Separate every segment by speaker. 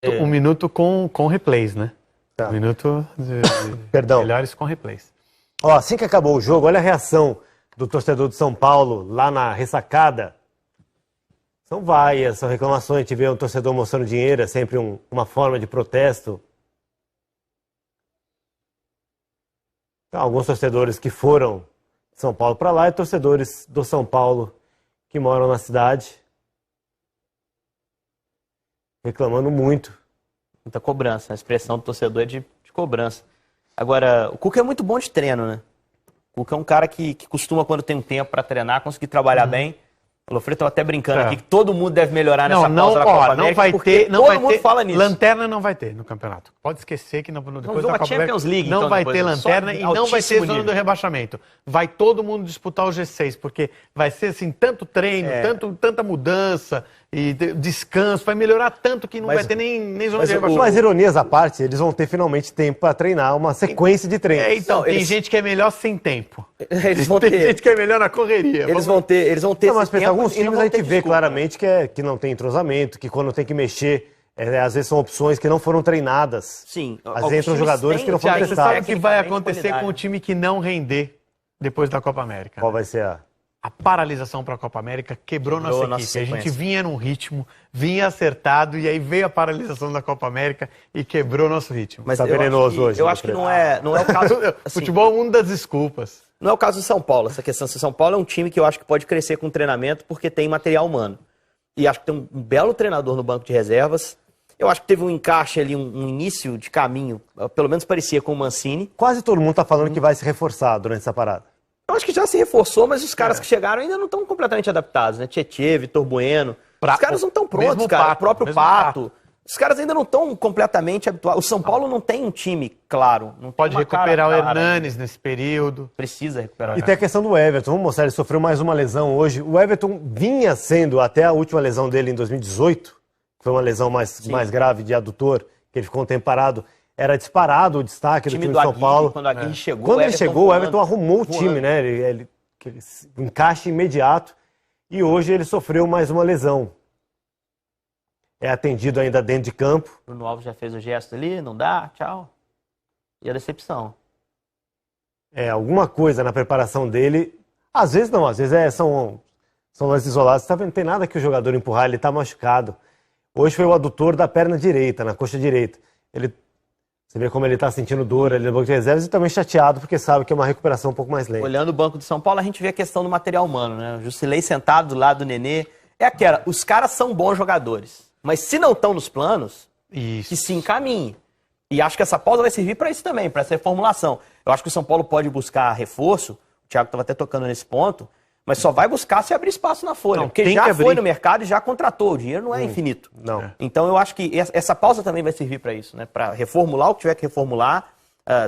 Speaker 1: Um minuto com replays, né?
Speaker 2: Tá.
Speaker 1: Um minuto
Speaker 2: Perdão.
Speaker 1: melhores com replays.
Speaker 2: Ó, assim que acabou o jogo, olha a reação do torcedor de São Paulo lá na ressacada. São vaias, são reclamações. A gente vê um torcedor mostrando dinheiro, é sempre uma forma de protesto. Então, alguns torcedores que foram de São Paulo para lá e torcedores do São Paulo que moram na cidade reclamando muito.
Speaker 3: Muita cobrança. A expressão do torcedor é de cobrança. Agora, o Cuca é muito bom de treino, né? O Cuca é um cara que costuma, quando tem um tempo para treinar, conseguir trabalhar bem. O Lofredo estava até brincando aqui que todo mundo deve melhorar nessa pausa da Copa América, porque todo mundo fala nisso.
Speaker 1: Lanterna não vai ter no campeonato. Pode esquecer que depois da Copa
Speaker 3: Champions League,
Speaker 1: não
Speaker 3: então,
Speaker 1: vai ter lanterna e não vai ter zona
Speaker 3: nível
Speaker 1: do rebaixamento. Vai todo mundo disputar o G6, porque vai ser assim, tanto treino, tanta mudança e descanso, vai melhorar tanto que não vai ter nem zona de rebaixamento.
Speaker 2: Mas ironias à parte, eles vão ter finalmente tempo para treinar, uma sequência de treinos.
Speaker 1: Então, tem gente que é melhor sem tempo.
Speaker 3: Eles vão ter.
Speaker 1: Tem gente que é melhor na correria.
Speaker 3: Eles vão ter
Speaker 2: não, mas pensa, alguns times a gente vê claramente que não tem entrosamento, que quando tem que mexer, às vezes são opções que não foram treinadas.
Speaker 3: Sim.
Speaker 2: Às vezes entram jogadores que não foram testados.
Speaker 1: Você sabe o que vai acontecer com o time que não render depois da Copa América?
Speaker 2: Qual vai ser
Speaker 1: a paralisação para a Copa América quebrou nossa equipe. A gente vinha num ritmo, vinha acertado, e aí veio a paralisação da Copa América e quebrou nosso ritmo.
Speaker 2: Mas tá venenoso hoje.
Speaker 3: Eu acho que não é o caso. Assim,
Speaker 1: futebol é o mundo das desculpas.
Speaker 3: Não é o caso do São Paulo, essa questão. São Paulo é um time que eu acho que pode crescer com treinamento porque tem material humano. E acho que tem um belo treinador no banco de reservas. Eu acho que teve um encaixe ali, um início de caminho, pelo menos parecia com o Mancini.
Speaker 2: Quase todo mundo tá falando que vai se reforçar durante essa parada.
Speaker 3: Eu acho que já se reforçou, mas os caras que chegaram ainda não estão completamente adaptados, né? Tietê, Vitor Bueno. Os caras não estão prontos, cara. O próprio Pato. Os caras ainda não estão completamente habituados. O São Paulo não tem um time claro. Não
Speaker 1: pode recuperar o Hernanes nesse período.
Speaker 3: Precisa recuperar.
Speaker 2: E tem a questão do Everton. Vamos mostrar, ele sofreu mais uma lesão hoje. O Everton vinha sendo, até a última lesão dele em 2018, que foi uma lesão mais grave de adutor, que ele ficou um tempo parado. Era disparado o destaque do time do São Paulo.
Speaker 3: Quando ele chegou,
Speaker 2: o Everton arrumou o time, né? Ele encaixe imediato. E hoje ele sofreu mais uma lesão. É atendido ainda dentro de campo.
Speaker 3: Bruno Alves já fez o gesto ali, não dá, tchau. E a decepção.
Speaker 2: Alguma coisa na preparação dele. Às vezes não, às vezes são lances isolados. Você tá vendo, não tem nada que o jogador empurrar, ele tá machucado. Hoje foi o adutor da perna direita, na coxa direita. Você vê como ele está sentindo dor ali no banco de reservas e também chateado, porque sabe que é uma recuperação um pouco mais lenta.
Speaker 3: Olhando o banco de São Paulo, a gente vê a questão do material humano, né? O Jusilei sentado do lado do Nenê. É aquela, os caras são bons jogadores, mas se não estão nos planos, que se encaminhem. E acho que essa pausa vai servir para isso também, para essa reformulação. Eu acho que o São Paulo pode buscar reforço, o Thiago estava até tocando nesse ponto, mas só vai buscar se abrir espaço na folha. Porque já foi no mercado e já contratou. O dinheiro não é infinito.
Speaker 2: Não.
Speaker 3: Então eu acho que essa pausa também vai servir para isso, né? Para reformular o que tiver que reformular,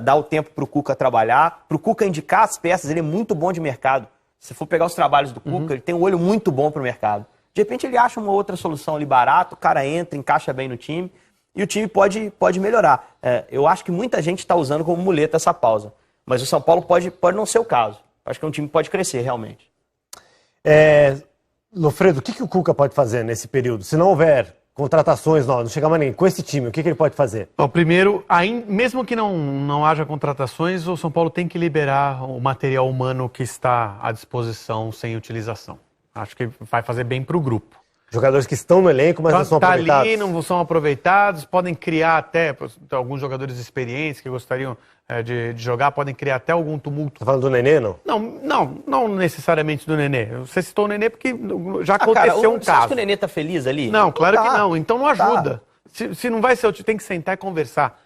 Speaker 3: dar o tempo para o Cuca trabalhar, para o Cuca indicar as peças. Ele é muito bom de mercado. Se for pegar os trabalhos do Cuca, ele tem um olho muito bom para o mercado. De repente ele acha uma outra solução ali barata, o cara entra, encaixa bem no time e o time pode melhorar. Eu acho que muita gente está usando como muleta essa pausa. Mas o São Paulo pode não ser o caso. Acho que um time pode crescer realmente.
Speaker 2: Lofredo, o que o Cuca pode fazer nesse período? Se não houver contratações, não chegar mais ninguém, com esse time, o que ele pode fazer?
Speaker 1: Bom, primeiro, mesmo que não haja contratações, o São Paulo tem que liberar o material humano que está à disposição sem utilização. Acho que vai fazer bem para o grupo.
Speaker 2: Jogadores que estão no elenco, mas não são aproveitados.
Speaker 1: Ali, não são aproveitados, podem criar até, alguns jogadores experientes que gostariam de jogar, podem criar até algum tumulto.
Speaker 2: Tá falando do Nenê, não?
Speaker 1: Não necessariamente do Nenê. Você citou o Nenê porque já aconteceu um caso. Você acha
Speaker 3: que o Nenê tá feliz ali?
Speaker 1: Não, claro que não. Então não ajuda. Se não vai ser, tem que sentar e conversar.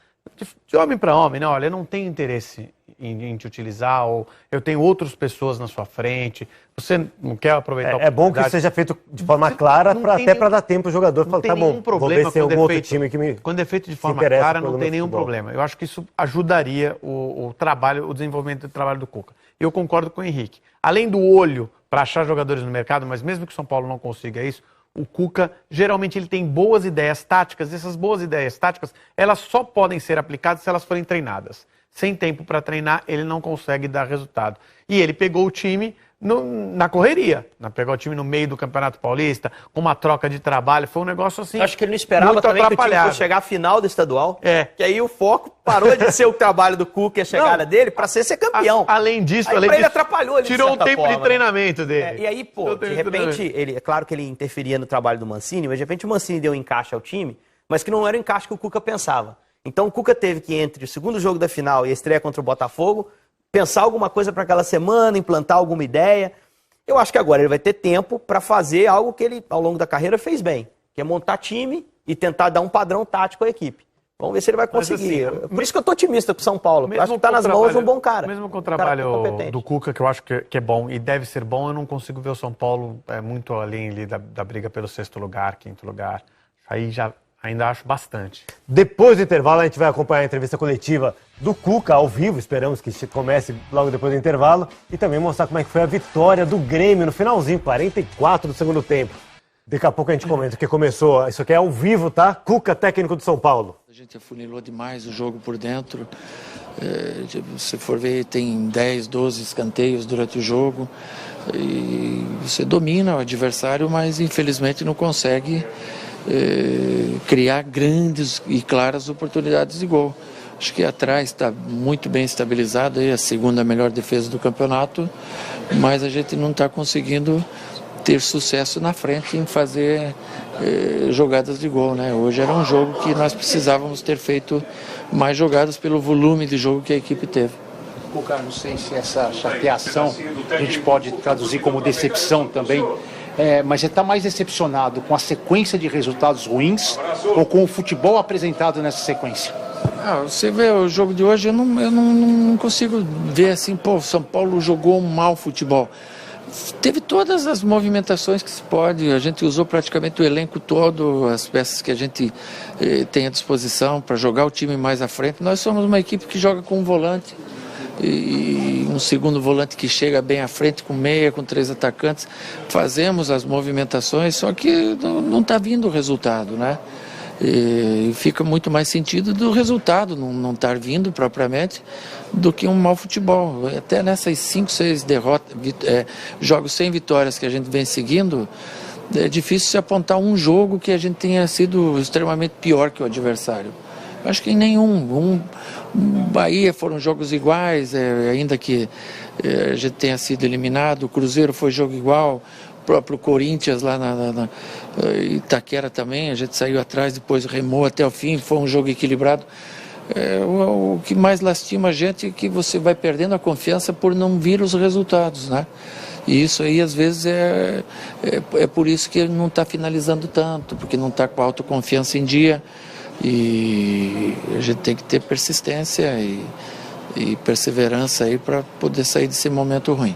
Speaker 1: De homem para homem, né? Olha, eu não tenho interesse em te utilizar, ou eu tenho outras pessoas na sua frente, você não quer aproveitar
Speaker 2: É bom que isso seja feito de forma clara, até para dar tempo ao jogador falar, tá bom, vou ver se tem algum outro time que me
Speaker 1: Quando é feito de forma clara, não tem nenhum problema. Eu acho que isso ajudaria o trabalho, o desenvolvimento do trabalho do Cuca. Eu concordo com o Henrique. Além do olho para achar jogadores no mercado, mas mesmo que o São Paulo não consiga isso, o Cuca, geralmente, ele tem boas ideias táticas, e essas boas ideias táticas, elas só podem ser aplicadas se elas forem treinadas. Sem tempo para treinar, ele não consegue dar resultado. E ele pegou o time na correria. Pegar o time no meio do Campeonato Paulista, com uma troca de trabalho, foi um negócio assim.
Speaker 3: Acho que ele não esperava também que o time fosse chegar à final do estadual. Que aí o foco parou de ser o trabalho do Cuca e a chegada dele para ser campeão.
Speaker 1: Além disso,
Speaker 3: ele atrapalhou ele,
Speaker 1: tirou um tempo de treinamento dele.
Speaker 3: E aí, pô, de repente, é claro que ele interferia no trabalho do Mancini, mas de repente o Mancini deu um encaixe ao time, mas que não era o encaixe que o Cuca pensava. Então o Cuca teve que, entre o segundo jogo da final e a estreia contra o Botafogo, pensar alguma coisa para aquela semana, implantar alguma ideia. Eu acho que agora ele vai ter tempo para fazer algo que ele, ao longo da carreira, fez bem, que é montar time e tentar dar um padrão tático à equipe. Vamos ver se ele vai conseguir. Assim, por isso que eu tô otimista com o São Paulo. Acho que tá nas mãos de um bom cara.
Speaker 1: Mesmo com o trabalho do Cuca, que eu acho que é bom e deve ser bom, eu não consigo ver o São Paulo muito além ali da briga pelo 6º lugar, 5º lugar. Aí já ainda acho bastante.
Speaker 2: Depois do intervalo, a gente vai acompanhar a entrevista coletiva do Cuca ao vivo. Esperamos que comece logo depois do intervalo. E também mostrar como é que foi a vitória do Grêmio no finalzinho, 44 do segundo tempo. Daqui a pouco a gente comenta, porque começou, isso aqui é ao vivo, tá? Cuca, técnico do São Paulo.
Speaker 4: A gente afunilou demais o jogo por dentro. Se for ver, tem 10, 12 escanteios durante o jogo. E você domina o adversário, mas infelizmente não consegue criar grandes e claras oportunidades de gol. Acho que atrás está muito bem estabilizado, é a segunda melhor defesa do campeonato, mas a gente não está conseguindo ter sucesso na frente em fazer jogadas de gol, né? Hoje era um jogo que nós precisávamos ter feito mais jogadas pelo volume de jogo que a equipe teve.
Speaker 5: Cuca, não sei se essa chateação a gente pode traduzir como decepção também, mas você está mais decepcionado com a sequência de resultados ruins ou com o futebol apresentado nessa sequência?
Speaker 4: Você vê o jogo de hoje, eu não consigo ver assim, pô, São Paulo jogou um mau futebol. Teve todas as movimentações que se pode, a gente usou praticamente o elenco todo, as peças que a gente tem à disposição para jogar o time mais à frente. Nós somos uma equipe que joga com um volante e um segundo volante que chega bem à frente, com meia, com 3 atacantes. Fazemos as movimentações, só que não está vindo o resultado, né? E fica muito mais sentido do resultado não estar vindo propriamente do que um mau futebol. Até nessas 5, 6 jogos sem vitórias que a gente vem seguindo, é difícil se apontar um jogo que a gente tenha sido extremamente pior que o adversário. Acho que em nenhum. Bahia foram jogos iguais, ainda que a gente tenha sido eliminado. O Cruzeiro foi jogo igual. O próprio Corinthians lá na Itaquera também, a gente saiu atrás, depois remou até o fim, foi um jogo equilibrado. O que mais lastima a gente é que você vai perdendo a confiança por não vir os resultados, né? E isso aí, às vezes, é por isso que ele não está finalizando tanto, porque não está com a autoconfiança em dia. E a gente tem que ter persistência e perseverança aí para poder sair desse momento ruim.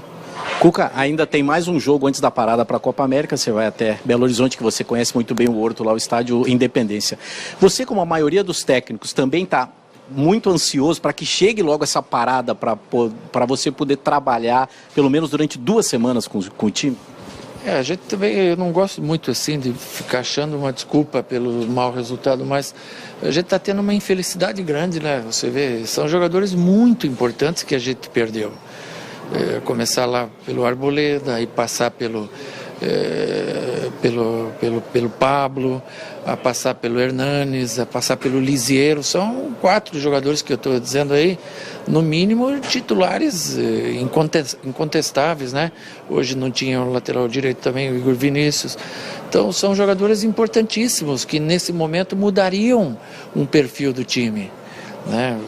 Speaker 6: Cuca, ainda tem mais um jogo antes da parada para a Copa América. Você vai até Belo Horizonte, que você conhece muito bem o Horto, lá o estádio Independência. Você, como a maioria dos técnicos, também está muito ansioso para que chegue logo essa parada para você poder trabalhar, pelo menos durante 2 semanas com o time?
Speaker 4: A gente também, eu não gosto muito assim de ficar achando uma desculpa pelo mau resultado, mas a gente está tendo uma infelicidade grande, né? Você vê, são jogadores muito importantes que a gente perdeu. Começar lá pelo Arboleda, aí passar pelo Pablo, a passar pelo Hernanes, a passar pelo Lisiero. São 4 jogadores que eu estou dizendo aí, no mínimo titulares incontestáveis, né? Hoje não tinha o lateral direito também, o Igor Vinícius. Então são jogadores importantíssimos que nesse momento mudariam um perfil do time, né?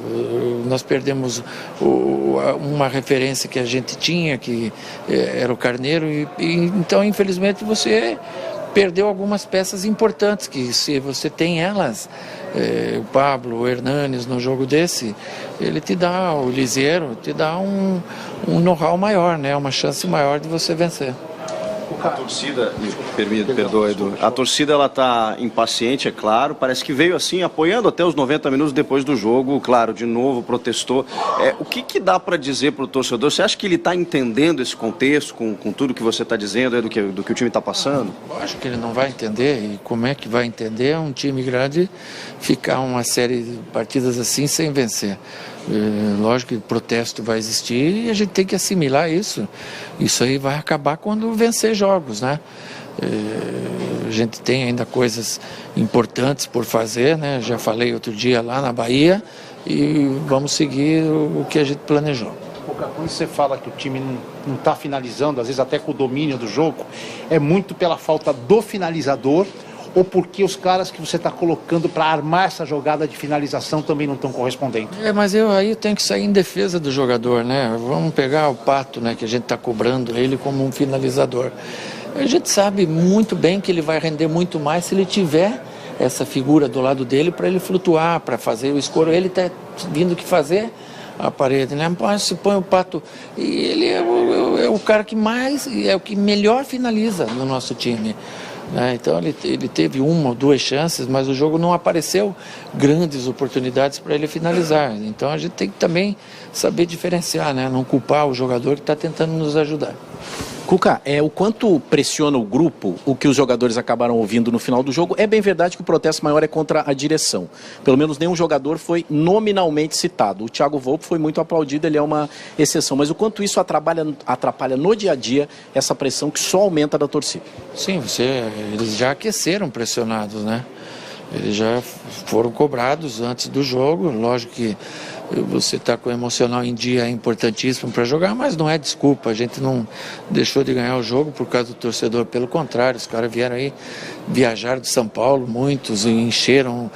Speaker 4: Nós perdemos uma referência que a gente tinha, que era o Carneiro, e então infelizmente você perdeu algumas peças importantes, que se você tem elas, o Pablo, o Hernanes no jogo desse, ele te dá, o Lisiero, te dá um know-how maior, né? Uma chance maior de você vencer.
Speaker 7: A torcida, perdoa, Edu, a torcida ela está impaciente, é claro, parece que veio assim, apoiando até os 90 minutos depois do jogo, claro, de novo protestou. O que dá para dizer para o torcedor? Você acha que ele está entendendo esse contexto, com tudo que você está dizendo, do que o time está passando?
Speaker 4: Acho que ele não vai entender, e como é que vai entender um time grande ficar uma série de partidas assim sem vencer? Lógico que o protesto vai existir e a gente tem que assimilar isso. Isso aí vai acabar quando vencer jogos, né? A gente tem ainda coisas importantes por fazer, né? Já falei outro dia lá na Bahia e vamos seguir o que a gente planejou.
Speaker 5: Quando você fala que o time não está finalizando, às vezes até com o domínio do jogo, é muito pela falta do finalizador ou porque os caras que você está colocando para armar essa jogada de finalização também não estão correspondendo?
Speaker 4: Mas aí tenho que sair em defesa do jogador, né? Vamos pegar o Pato, né, que a gente está cobrando ele como um finalizador. A gente sabe muito bem que ele vai render muito mais se ele tiver essa figura do lado dele para ele flutuar, para fazer o escoro. Ele está vindo que fazer a parede, né? Mas se põe o Pato, e ele é o cara que mais, é o que melhor finaliza no nosso time. Então ele teve uma ou duas chances, mas o jogo não apareceu grandes oportunidades para ele finalizar. Então a gente tem que também saber diferenciar, né? Não culpar o jogador que está tentando nos ajudar.
Speaker 6: Cuca, o quanto pressiona o grupo, o que os jogadores acabaram ouvindo no final do jogo, é bem verdade que o protesto maior é contra a direção. Pelo menos nenhum jogador foi nominalmente citado. O Thiago Volpi foi muito aplaudido, ele é uma exceção. Mas o quanto isso atrapalha no dia a dia essa pressão que só aumenta da torcida?
Speaker 4: Sim, eles já aqueceram pressionados, né? Eles já foram cobrados antes do jogo. Lógico que você está com o emocional em dia é importantíssimo para jogar, mas não é desculpa. A gente não deixou de ganhar o jogo por causa do torcedor. Pelo contrário, os caras vieram aí, viajaram de São Paulo, muitos, e encheram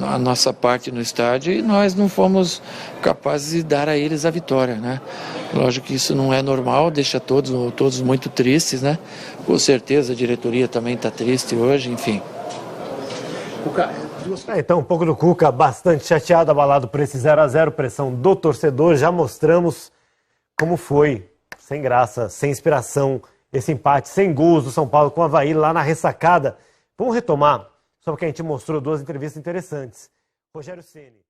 Speaker 4: a nossa parte no estádio e nós não fomos capazes de dar a eles a vitória, né? Lógico que isso não é normal, deixa todos muito tristes, né? Com certeza a diretoria também está triste hoje, enfim.
Speaker 2: Então, um pouco do Cuca, bastante chateado, abalado por esse 0-0, pressão do torcedor. Já mostramos como foi, sem graça, sem inspiração, esse empate, sem gols do São Paulo com o Avaí lá na ressacada. Vamos retomar, só porque a gente mostrou duas entrevistas interessantes. Rogério Ceni.